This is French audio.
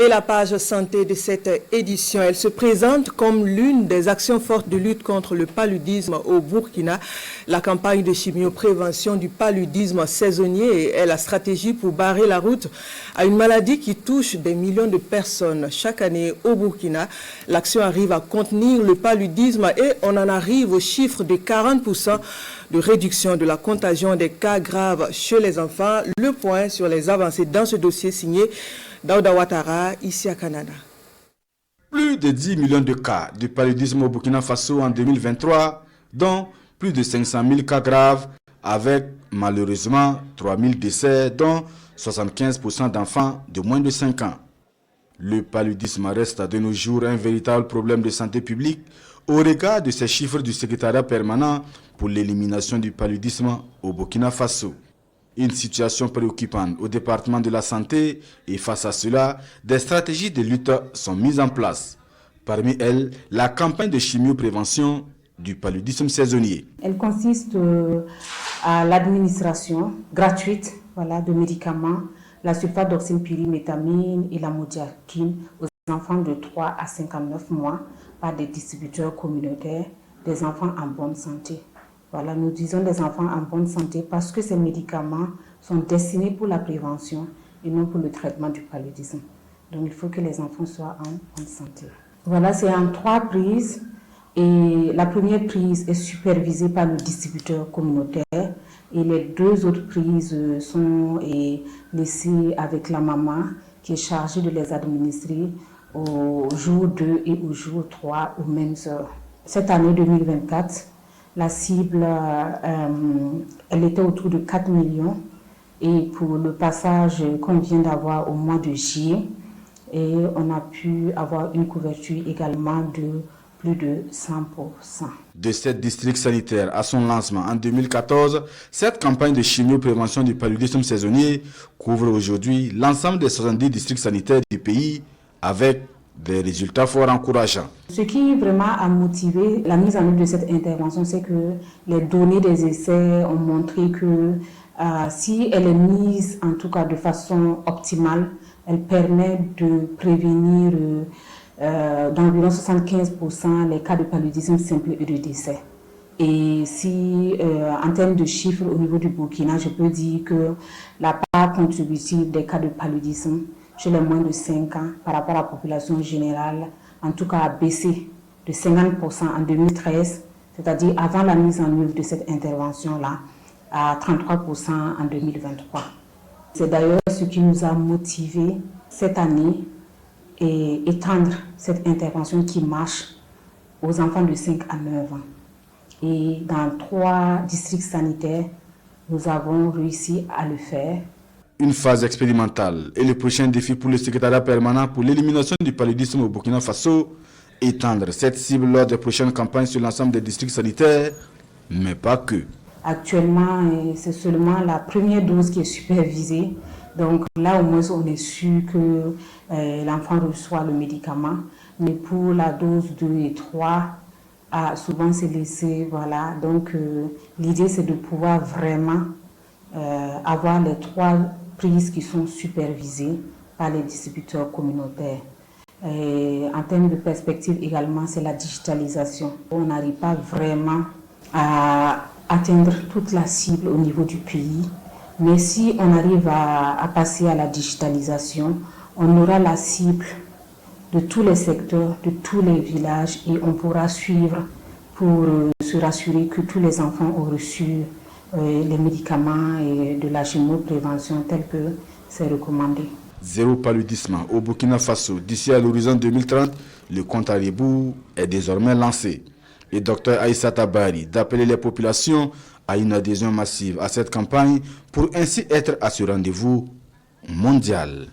Et la page santé de cette édition, elle se présente comme l'une des actions fortes de lutte contre le paludisme au Burkina. La campagne de chimioprévention du paludisme saisonnier est la stratégie pour barrer la route à une maladie qui touche des millions de personnes chaque année au Burkina. L'action arrive à contenir le paludisme et on en arrive au chiffre de 40% de réduction de la contagion des cas graves chez les enfants. Le point sur les avancées dans ce dossier signé Daouda Ouattara, ici à Canada. Plus de 10 millions de cas de paludisme au Burkina Faso en 2023, dont plus de 500 000 cas graves, avec malheureusement 3 000 décès, dont 75% d'enfants de moins de 5 ans. Le paludisme reste de nos jours un véritable problème de santé publique au regard de ces chiffres du secrétariat permanent pour l'élimination du paludisme au Burkina Faso. Une situation préoccupante au département de la santé et face à cela, des stratégies de lutte sont mises en place. Parmi elles, la campagne de chimioprévention du paludisme saisonnier. Elle consiste à l'administration gratuite de médicaments, la sulfadoxine pyrimétamine et la modiarkine aux enfants de 3 à 59 mois par des distributeurs communautaires, des enfants en bonne santé. Voilà, nous disons des enfants en bonne santé parce que ces médicaments sont destinés pour la prévention et non pour le traitement du paludisme. Donc il faut que les enfants soient en bonne santé. Voilà, c'est en 3 prises et la première prise est supervisée par le distributeur communautaire et les 2 autres prises sont laissées avec la maman qui est chargée de les administrer au jour 2 et au jour 3 aux mêmes heures. Cette année 2024, la cible, elle était autour de 4 millions et pour le passage qu'on vient d'avoir au mois de juillet, et on a pu avoir une couverture également de plus de 100%. De 7 districts sanitaires à son lancement en 2014, cette campagne de chimioprévention du paludisme saisonnier couvre aujourd'hui l'ensemble des 70 districts sanitaires du pays avec des résultats fort encourageants. Ce qui vraiment a motivé la mise en œuvre de cette intervention, c'est que les données des essais ont montré que si elle est mise en tout cas de façon optimale, elle permet de prévenir d'environ 75% les cas de paludisme simple et de décès. Et si en termes de chiffres au niveau du Burkina, je peux dire que la part contributive des cas de paludisme chez les moins de 5 ans par rapport à la population générale, en tout cas a baissé de 50% en 2013, c'est-à-dire avant la mise en œuvre de cette intervention-là, à 33% en 2023. C'est d'ailleurs ce qui nous a motivés cette année et étendre cette intervention qui marche aux enfants de 5 à 9 ans. Et dans 3 districts sanitaires, nous avons réussi à le faire. Une phase expérimentale et le prochain défi pour le secrétariat permanent pour l'élimination du paludisme au Burkina Faso, étendre cette cible lors des prochaines campagnes sur l'ensemble des districts sanitaires, mais pas que. Actuellement, c'est seulement la première dose qui est supervisée. Donc là, au moins, on est sûr que l'enfant reçoit le médicament. Mais pour la dose 2 et 3, souvent c'est laissé. Voilà. Donc l'idée, c'est de pouvoir vraiment avoir les 3 prises qui sont supervisées par les distributeurs communautaires. Et en termes de perspective également, c'est la digitalisation. On n'arrive pas vraiment à atteindre toute la cible au niveau du pays. Mais si on arrive à passer à la digitalisation, on aura la cible de tous les secteurs, de tous les villages et on pourra suivre pour se rassurer que tous les enfants ont reçu les médicaments et de la chimioprévention telle que c'est recommandé. Zéro paludisme au Burkina Faso. D'ici à l'horizon 2030, le compte à rebours est désormais lancé. Le docteur Aïssa Tabari d'appeler les populations à une adhésion massive à cette campagne pour ainsi être à ce rendez-vous mondial.